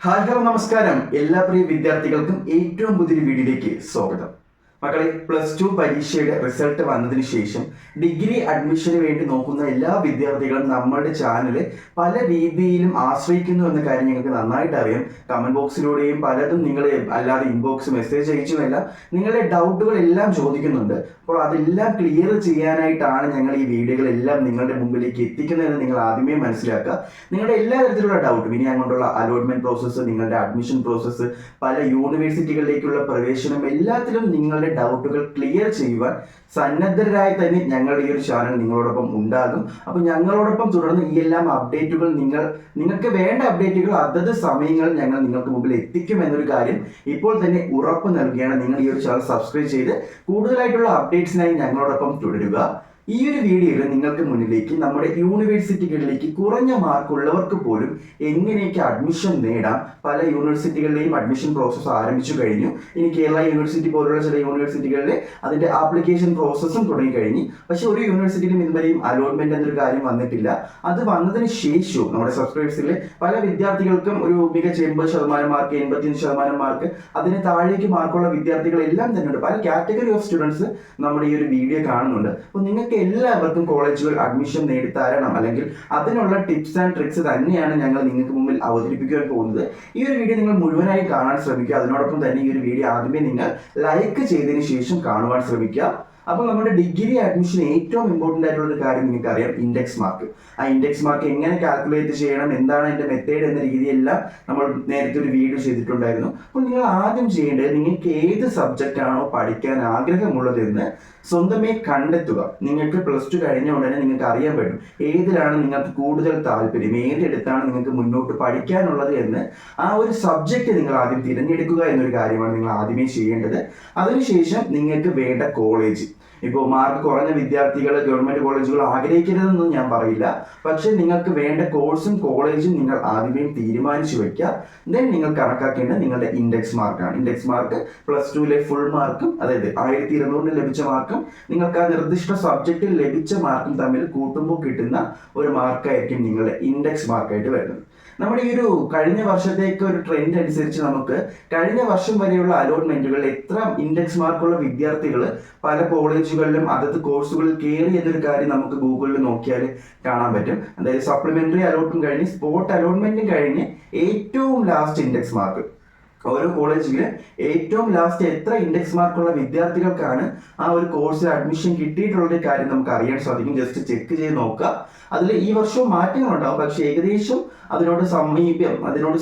Hello നമസ്കാരം. എല്ലാ പ്രിയ വിദ്യാർത്ഥികൾക്കും ഏറ്റവും പുതിയൊരു വീഡിയോയിലേക്ക് സ്വാഗതം. മക്കളെ, +2 പരീക്ഷയുടെ റിസൾട്ട് വന്നതിന് ശേഷം ഡിഗ്രി അഡ്മിഷന് വേണ്ടി നോക്കുന്ന എല്ലാ വിദ്യാർത്ഥികളും നമ്മളുടെ ചാനല് പല രീതിയിലും ആശ്രയിക്കുന്നു എന്ന കാര്യം നിങ്ങൾക്ക് നന്നായിട്ട് അറിയാം. കമന്റ് ബോക്സിലൂടെയും പലതും നിങ്ങൾ അല്ലാതെ ഇൻബോക്സ് മെസ്സേജ് അയച്ചുമെല്ലാം നിങ്ങളുടെ ഡൗട്ടുകൾ എല്ലാം ചോദിക്കുന്നുണ്ട്. അപ്പോൾ അതെല്ലാം ക്ലിയർ ചെയ്യാനായിട്ടാണ് ഞങ്ങൾ ഈ വീഡിയോകളെല്ലാം നിങ്ങളുടെ മുമ്പിലേക്ക് എത്തിക്കുന്നതെന്ന് നിങ്ങൾ ആദ്യമേ മനസ്സിലാക്കുക. നിങ്ങളുടെ എല്ലാ തരത്തിലുള്ള ഡൗട്ടും, ഇനി അങ്ങോട്ടുള്ള അലോട്ട്മെന്റ് പ്രോസസ്സ്, നിങ്ങളുടെ അഡ്മിഷൻ പ്രോസസ്സ്, പല യൂണിവേഴ്സിറ്റികളിലേക്കുള്ള പ്രവേശനം, എല്ലാത്തിലും നിങ്ങളുടെ ഡൗട്ടുകൾ ക്ലിയർ ചെയ്യുവാൻ സന്നദ്ധരായി തന്നെ ഞങ്ങളുടെ ഈ ഒരു ചാനൽ നിങ്ങളോടൊപ്പം ഉണ്ടാകും. അപ്പോൾ ഞങ്ങളോടൊപ്പം തുടർന്ന് ഈ എല്ലാം അപ്ഡേറ്റുകൾ നിങ്ങൾക്ക് വേണ്ട അപ്ഡേറ്റുകൾ അതത് സമയങ്ങളിൽ ഞങ്ങൾ നിങ്ങൾക്ക് മുമ്പിൽ എത്തിക്കും എന്നൊരു കാര്യം ഇപ്പോൾ തന്നെ ഉറപ്പ് നൽകുകയാണ്. നിങ്ങൾ ഈ ഒരു ചാനൽ സബ്സ്ക്രൈബ് ചെയ്ത് കൂടുതലായിട്ടുള്ള അപ്ഡേറ്റ്സിനായി ഞങ്ങളോടൊപ്പം തുടരുക. ഈ ഒരു വീഡിയോയിൽ നിങ്ങൾക്ക് മുന്നിലേക്ക് നമ്മുടെ യൂണിവേഴ്സിറ്റികളിലേക്ക് കുറഞ്ഞ മാർക്കുള്ളവർക്ക് പോലും എങ്ങനെയൊക്കെ അഡ്മിഷൻ നേടാം, പല യൂണിവേഴ്സിറ്റികളിലെയും അഡ്മിഷൻ പ്രോസസ്സ് ആരംഭിച്ചു കഴിഞ്ഞു. ഇനി കേരള യൂണിവേഴ്സിറ്റി പോലുള്ള ചില യൂണിവേഴ്സിറ്റികളിൽ അതിന്റെ ആപ്ലിക്കേഷൻ പ്രോസസ്സും തുടങ്ങി കഴിഞ്ഞു. പക്ഷെ ഒരു യൂണിവേഴ്സിറ്റിയിലും ഇതുവരെയും അലോട്ട്മെന്റ് എന്നൊരു കാര്യം വന്നിട്ടില്ല. അത് വന്നതിന് ശേഷവും നമ്മുടെ സബ്സ്ക്രൈബേഴ്സിലെ പല വിദ്യാർത്ഥികൾക്കും ഒരു മികച്ച 80% മാർക്ക്, 85% മാർക്ക്, അതിന് താഴേക്ക് മാർക്കുള്ള വിദ്യാർത്ഥികളെല്ലാം തന്നെയുണ്ട്. പല കാറ്റഗറി ഓഫ് സ്റ്റുഡൻസ് നമ്മുടെ ഈ ഒരു വീഡിയോ കാണുന്നുണ്ട്. അപ്പോൾ നിങ്ങൾക്ക് എല്ലാവർക്കും കോളേജുകൾ അഡ്മിഷൻ നേടിത്തരണം, അല്ലെങ്കിൽ അതിനുള്ള ടിപ്സ് ആൻഡ് ട്രിക്സ് തന്നെയാണ് ഞങ്ങൾ നിങ്ങൾക്ക് മുമ്പിൽ അവതരിപ്പിക്കാൻ പോകുന്നത്. ഈ ഒരു വീഡിയോ നിങ്ങൾ മുഴുവനായി കാണാൻ ശ്രമിക്കുക. അതിനോടൊപ്പം തന്നെ ഈ ഒരു വീഡിയോ ആദ്യമേ നിങ്ങൾ ലൈക്ക് ചെയ്തതിന് ശേഷം കാണുവാൻ ശ്രമിക്കുക. അപ്പോൾ നമ്മുടെ ഡിഗ്രി അഡ്മിഷൻ ഏറ്റവും ഇമ്പോർട്ടൻ്റ് ആയിട്ടുള്ള ഒരു കാര്യം നിങ്ങൾക്ക് അറിയാം, ഇൻഡെക്സ് മാർക്ക്. ആ ഇൻഡെക്സ് മാർക്ക് എങ്ങനെ കാൽക്കുലേറ്റ് ചെയ്യണം, എന്താണ് അതിന്റെ മെത്തേഡ് എന്ന രീതിയെല്ലാം നമ്മൾ നേരത്തെ ഒരു വീഡിയോ ചെയ്തിട്ടുണ്ടായിരുന്നു. അപ്പോൾ നിങ്ങൾ ആദ്യം ചെയ്യേണ്ടത്, നിങ്ങൾക്ക് ഏത് സബ്ജക്റ്റ് ആണോ പഠിക്കാൻ ആഗ്രഹമുള്ളതെന്ന് സ്വന്തമേ കണ്ടെത്തുക. നിങ്ങൾക്ക് +2 കഴിഞ്ഞ ഉടനെ നിങ്ങൾക്ക് അറിയാൻ പറ്റും ഏതിലാണ് നിങ്ങൾക്ക് കൂടുതൽ താല്പര്യം, ഏതെടുത്താണ് നിങ്ങൾക്ക് മുന്നോട്ട് പഠിക്കാനുള്ളത് എന്ന്. ആ ഒരു സബ്ജക്റ്റ് നിങ്ങൾ ആദ്യം തിരഞ്ഞെടുക്കുക എന്നൊരു കാര്യമാണ് നിങ്ങൾ ആദ്യമേ ചെയ്യേണ്ടത്. അതിനുശേഷം നിങ്ങൾക്ക് വേണ്ട കോളേജ്, ഇപ്പോൾ മാർക്ക് കുറഞ്ഞ വിദ്യാർത്ഥികൾ ഗവൺമെന്റ് കോളേജുകൾ ആഗ്രഹിക്കരുതെന്നൊന്നും ഞാൻ പറയില്ല. പക്ഷെ നിങ്ങൾക്ക് വേണ്ട കോഴ്സും കോളേജും നിങ്ങൾ ആദ്യമേ തീരുമാനിച്ചു വെക്കുക. ദെൻ നിങ്ങൾ കണക്കാക്കേണ്ടത് നിങ്ങളുടെ ഇൻഡെക്സ് മാർക്കാണ്. ഇൻഡെക്സ് മാർക്ക് +2 ഫുൾ മാർക്കും, അതായത് 1200 ലഭിച്ച മാർക്കും നിങ്ങൾക്ക് ആ നിർദ്ദിഷ്ട സബ്ജക്റ്റിൽ ലഭിച്ച മാർക്കും തമ്മിൽ കൂട്ടുമ്പോൾ കിട്ടുന്ന ഒരു മാർക്കായിരിക്കും നിങ്ങളുടെ ഇൻഡെക്സ് മാർക്കായിട്ട് വരുന്നത്. നമ്മുടെ ഈ ഒരു കഴിഞ്ഞ വർഷത്തേക്ക് ഒരു ട്രെൻഡ് അനുസരിച്ച് നമുക്ക് കഴിഞ്ഞ വർഷം വരെയുള്ള അലോട്ട്മെന്റുകളിൽ എത്ര ഇൻഡെക്സ് മാർക്കുള്ള വിദ്യാർത്ഥികൾ പല കോളേജുകളിലും അതത് കോഴ്സുകളിൽ കയറി എന്നൊരു കാര്യം നമുക്ക് ഗൂഗിളിൽ നോക്കിയാൽ കാണാൻ പറ്റും. അതായത് സപ്ലിമെന്ററി അലോട്ട്മെന്റ് കഴിഞ്ഞ് സ്പോട്ട് അലോട്ട്മെന്റും കഴിഞ്ഞ് ഏറ്റവും ലാസ്റ്റ് ഇൻഡെക്സ് മാർക്ക്, ഓരോ കോളേജിൽ ഏറ്റവും ലാസ്റ്റ് എത്ര ഇൻഡെക്സ് മാർക്കുള്ള വിദ്യാർത്ഥികൾക്കാണ് ആ ഒരു കോഴ്സിൽ അഡ്മിഷൻ കിട്ടിയിട്ടുള്ള കാര്യം നമുക്ക് അറിയാൻ സാധിക്കും. ജസ്റ്റ് ചെക്ക് ചെയ്ത് നോക്കുക. അതിൽ ഈ വർഷവും മാറ്റങ്ങളുണ്ടാവും, പക്ഷെ ഏകദേശം അതിനോട്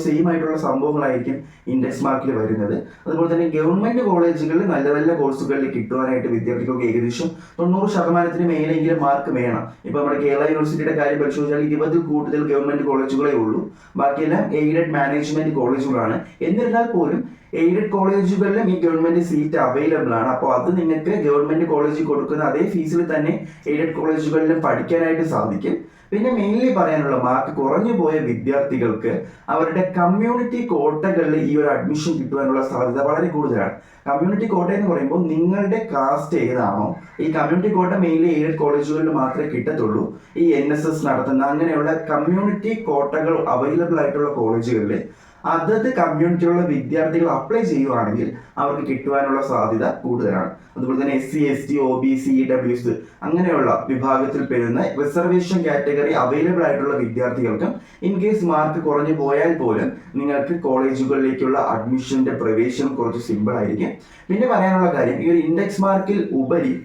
സെയിം ആയിട്ടുള്ള സംഭവങ്ങളായിരിക്കും ഇൻഡെക്സ് മാർക്കിൽ വരുന്നത്. അതുപോലെ തന്നെ ഗവൺമെന്റ് കോളേജുകളിൽ നല്ല നല്ല കോഴ്സുകളിൽ കിട്ടുവാനായിട്ട് വിദ്യാർത്ഥികൾക്ക് ഏകദേശം 90% മേലെങ്കിലും മാർക്ക് വേണം. ഇപ്പൊ നമ്മുടെ കേരള യൂണിവേഴ്സിറ്റിയുടെ കാര്യം പരിശോധിച്ചാൽ 20 കൂടുതൽ ഗവൺമെന്റ് കോളേജുകളേ ഉള്ളൂ. ബാക്കിയെല്ലാം എയ്ഡഡ് മാനേജ്മെന്റ് കോളേജുകളാണ്. എന്നിരുന്നാൽ പോലും എയ്ഡഡ് കോളേജുകളിലും ഈ ഗവൺമെന്റ് സീറ്റ് അവൈലബിൾ ആണ്. അപ്പോൾ അത് നിങ്ങൾക്ക് ഗവൺമെന്റ് കോളേജിൽ കൊടുക്കുന്ന അതേ ഫീസിൽ തന്നെ എയ്ഡഡ് കോളേജുകളിലും പഠിക്കാനായിട്ട് സാധിക്കും. പിന്നെ മെയിൻലി പറയാനുള്ള, മാർക്ക് കുറഞ്ഞു പോയ വിദ്യാർത്ഥികൾക്ക് അവരുടെ കമ്മ്യൂണിറ്റി കോട്ടകളിൽ ഈ ഒരു അഡ്മിഷൻ കിട്ടുവാനുള്ള സാധ്യത വളരെ കൂടുതലാണ്. കമ്മ്യൂണിറ്റി കോട്ട എന്ന് പറയുമ്പോൾ നിങ്ങളുടെ കാസ്റ്റ് ഏതാണോ, ഈ കമ്മ്യൂണിറ്റി കോട്ട മെയിൻലി എയ്ഡഡ് കോളേജുകളിൽ മാത്രമേ കിട്ടത്തുള്ളൂ. ഈ NSS നടത്തുന്ന അങ്ങനെയുള്ള കമ്മ്യൂണിറ്റി കോട്ടകൾ അവൈലബിൾ ആയിട്ടുള്ള കോളേജുകളിൽ അതത് കമ്മ്യൂണിറ്റിയിലുള്ള വിദ്യാർത്ഥികൾ അപ്ലൈ ചെയ്യുവാണെങ്കിൽ അവർക്ക് കിട്ടുവാനുള്ള സാധ്യത കൂടുതലാണ്. അതുപോലെ തന്നെ SC ST OBC EWS അങ്ങനെയുള്ള വിഭാഗത്തിൽ പെടുന്ന റിസർവേഷൻ കാറ്റഗറി അവൈലബിൾ ആയിട്ടുള്ള വിദ്യാർത്ഥികൾക്കും ഇൻ കേസ് മാർക്ക് കുറഞ്ഞു പോയാൽ പോലും നിങ്ങൾക്ക് കോളേജുകളിലേക്കുള്ള അഡ്മിഷന്റെ പ്രവേശനം കുറച്ച് സിമ്പിൾ ആയിരിക്കും. പിന്നെ പറയാനുള്ള കാര്യം, ഈ ഒരു ഇൻഡെക്സ് മാർക്കിൽ ഉപരി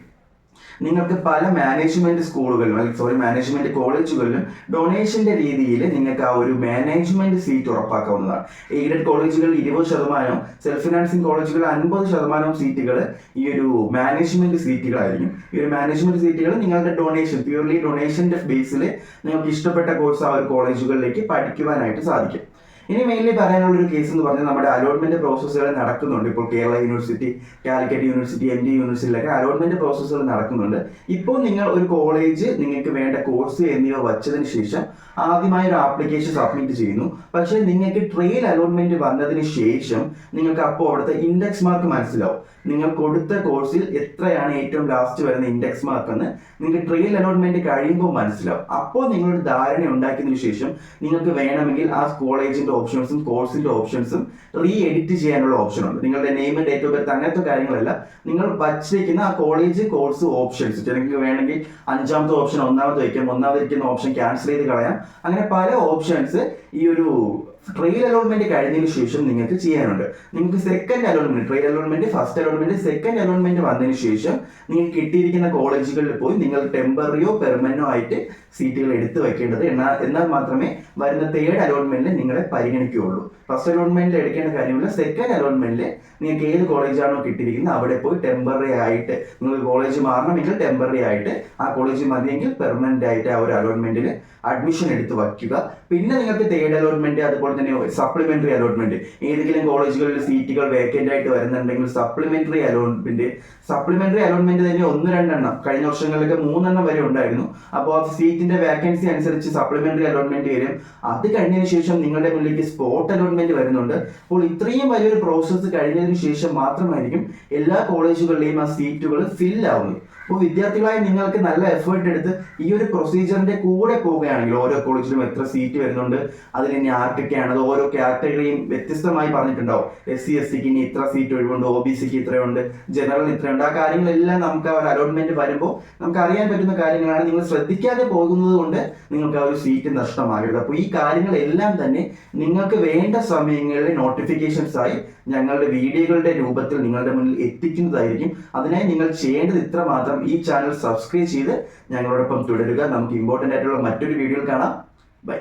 നിങ്ങൾക്ക് പല മാനേജ്മെന്റ് കോളേജുകളിലും ഡൊണേഷന്റെ രീതിയിൽ നിങ്ങൾക്ക് ആ ഒരു മാനേജ്മെന്റ് സീറ്റ് ഉറപ്പാക്കാവുന്നതാണ്. എയ്ഡഡ് കോളേജുകളിൽ 20%, സെൽഫ് ഫിനാൻസിങ് കോളേജുകളിൽ 50% സീറ്റുകൾ ഈ ഒരു മാനേജ്മെന്റ് സീറ്റുകളായിരിക്കും. ഈ ഒരു മാനേജ്മെന്റ് സീറ്റുകൾ നിങ്ങളുടെ പ്യൂർലി ഡൊണേഷന്റെ ബേസിൽ നിങ്ങൾക്ക് ഇഷ്ടപ്പെട്ട കോഴ്സ് ആ ഒരു കോളേജുകളിലേക്ക് പഠിക്കുവാനായിട്ട് സാധിക്കും. ഇനി മെയിൻലി പറയാനുള്ള ഒരു കേസ് എന്ന് പറഞ്ഞാൽ, നമ്മുടെ അലോട്ട്മെന്റ് പ്രോസസ്സുകൾ നടക്കുന്നുണ്ട്. ഇപ്പോൾ Kerala university, Calicut university, MD യൂണിവേഴ്സിറ്റിയിലൊക്കെ അലോട്ട്മെന്റ് പ്രോസസ്സുകൾ നടക്കുന്നുണ്ട്. ഇപ്പോൾ നിങ്ങൾ ഒരു കോളേജ്, നിങ്ങൾക്ക് വേണ്ട കോഴ്സ് എന്നിവ വച്ചതിന് ശേഷം ആദ്യമായി ഒരു ആപ്ലിക്കേഷൻ സബ്മിറ്റ് ചെയ്യുന്നു. പക്ഷേ നിങ്ങൾക്ക് ട്രയൽ അലോട്ട്മെന്റ് വന്നതിന് ശേഷം നിങ്ങൾക്ക് അപ്പോൾ അവിടുത്തെ ഇൻഡെക്സ് മാർക്ക് മനസ്സിലാവും. നിങ്ങൾ കൊടുത്ത കോഴ്സിൽ എത്രയാണ് ഏറ്റവും ലാസ്റ്റ് വരുന്ന ഇൻഡെക്സ് മാർക്ക് എന്ന് നിങ്ങൾക്ക് ട്രയൽ അലോട്ട്മെന്റ് കഴിയുമ്പോൾ മനസ്സിലാവും. അപ്പോൾ നിങ്ങളൊരു ധാരണ ഉണ്ടാക്കിയതിനു ശേഷം നിങ്ങൾക്ക് വേണമെങ്കിൽ ആ കോളേജിന്റെ ഓപ്ഷൻസും കോഴ്സിന്റെ ഓപ്ഷൻസും എഡിറ്റ് ചെയ്യാനുള്ള ഓപ്ഷൻ ഉണ്ട്. നിങ്ങളുടെ നെയിം, ഡേറ്റ് ഓഫ് ബർത്ത് അങ്ങനത്തെ കാര്യങ്ങളല്ല, നിങ്ങൾ വച്ചിരിക്കുന്ന ആ കോളേജ് കോഴ്സ് ഓപ്ഷൻസ്. നിങ്ങൾക്ക് വേണമെങ്കിൽ 5ാമത്തെ ഓപ്ഷൻ 1ാമത് വയ്ക്കാം, 1ാമതിരിക്കുന്ന ഓപ്ഷൻ ക്യാൻസൽ ചെയ്ത് കളയാം. അങ്ങനെ പല ഓപ്ഷൻസ് ഈ ഒരു ട്രയൽ അലോട്ട്മെന്റ് കഴിഞ്ഞതിന് ശേഷം നിങ്ങൾക്ക് ചെയ്യാനുണ്ട്. നിങ്ങൾക്ക് second allotment, trial allotment, first allotment, second allotment വന്നതിന് ശേഷം നിങ്ങൾക്ക് കിട്ടിയിരിക്കുന്ന കോളേജുകളിൽ പോയി നിങ്ങൾ ടെമ്പററിയോ പെർമനന്റോ ആയിട്ട് സീറ്റുകൾ എടുത്തു വെക്കേണ്ടത്. എന്നാൽ മാത്രമേ വരുന്ന തേർഡ് അലോട്ട്മെന്റിൽ നിങ്ങളെ പരിഗണിക്കുകയുള്ളൂ. ഫസ്റ്റ് അലോട്ട്മെന്റിൽ എടുക്കേണ്ട കാര്യമില്ല. സെക്കൻഡ് അലോട്ട്മെന്റിൽ നിങ്ങൾക്ക് ഏത് കോളേജാണോ കിട്ടിയിരിക്കുന്നത് അവിടെ പോയി ടെമ്പററി ആയിട്ട്, നിങ്ങൾക്ക് കോളേജ് മാറണമെങ്കിൽ ടെമ്പററി ആയിട്ട്, ആ കോളേജ് മതിയെങ്കിൽ പെർമനന്റ് ആയിട്ട് ആ ഒരു അലോട്ട്മെന്റിൽ അഡ്മിഷൻ എടുത്ത് വയ്ക്കുക. പിന്നെ നിങ്ങൾക്ക് തേർഡ് അലോട്ട്മെന്റ്, അതുപോലെ തന്നെ സപ്ലിമെന്ററി അലോട്ട്മെന്റ്, ഏതെങ്കിലും കോളേജുകളിൽ സീറ്റുകൾ വേക്കന്റ് ആയിട്ട് വരുന്നുണ്ടെങ്കിൽ സപ്ലിമെന്ററി അലോട്ട്മെന്റ് തന്നെ 1-2 എണ്ണം, കഴിഞ്ഞ വർഷങ്ങളിലൊക്കെ 3 എണ്ണം വരെ ഉണ്ടായിരുന്നു. അപ്പോൾ സീറ്റിന്റെ വേക്കൻസി അനുസരിച്ച് സപ്ലിമെന്ററി അലോട്ട്മെന്റ് വരും. അത് കഴിഞ്ഞതിന് ശേഷം നിങ്ങളുടെ മുന്നിലേക്ക് സ്പോട്ട് അലോട്ട്മെന്റ് വരുന്നുണ്ട്. അപ്പോൾ ഇത്രയും വലിയൊരു പ്രോസസ്സ് കഴിഞ്ഞതിന് ശേഷം മാത്രമായിരിക്കും എല്ലാ കോളേജുകളിലെയും ആ സീറ്റുകൾ ഫിൽ ആവുന്നത്. അപ്പോൾ വിദ്യാർത്ഥികളായ നിങ്ങൾക്ക് നല്ല എഫേർട്ട് എടുത്ത് ഈ ഒരു പ്രൊസീജിയറിന്റെ കൂടെ പോവുകയാണെങ്കിൽ, ഓരോ കോളേജിലും എത്ര സീറ്റ് വരുന്നുണ്ട്, അതിൽ ഇനി ആർക്കൊക്കെയാണ്, അത് ഓരോ കാറ്റഗറിയും വ്യത്യസ്തമായി പറഞ്ഞിട്ടുണ്ടാവും. SC/STക്ക് ഇനി ഇത്ര സീറ്റ് ഒഴിവുണ്ട്, OBCക്ക് ഇത്രയുണ്ട്, ജനറൽ ഇത്രയുണ്ട്. ആ കാര്യങ്ങളെല്ലാം നമുക്ക് ആ ഒരു അലോട്ട്മെന്റ് വരുമ്പോൾ നമുക്ക് അറിയാൻ പറ്റുന്ന കാര്യങ്ങളാണ്. നിങ്ങൾ ശ്രദ്ധിക്കാതെ പോകുന്നത് കൊണ്ട് നിങ്ങൾക്ക് ആ ഒരു സീറ്റ് നഷ്ടമാകരുത്. അപ്പോൾ ഈ കാര്യങ്ങളെല്ലാം തന്നെ നിങ്ങൾക്ക് വേണ്ട സമയങ്ങളിൽ നോട്ടിഫിക്കേഷൻസ് ആയി ഞങ്ങളുടെ വീഡിയോകളുടെ രൂപത്തിൽ നിങ്ങളുടെ മുന്നിൽ എത്തിക്കുന്നതായിരിക്കും. അതിനായി നിങ്ങൾ ചെയ്യേണ്ടത് ഇത്ര മാത്രം: ഈ ചാനൽ സബ്സ്ക്രൈബ് ചെയ്ത് ഞങ്ങളോടൊപ്പം തുടരുക. നമുക്ക് ഇമ്പോർട്ടൻ്റ് ആയിട്ടുള്ള മറ്റൊരു വീഡിയോയിൽ കാണാം. ബൈ.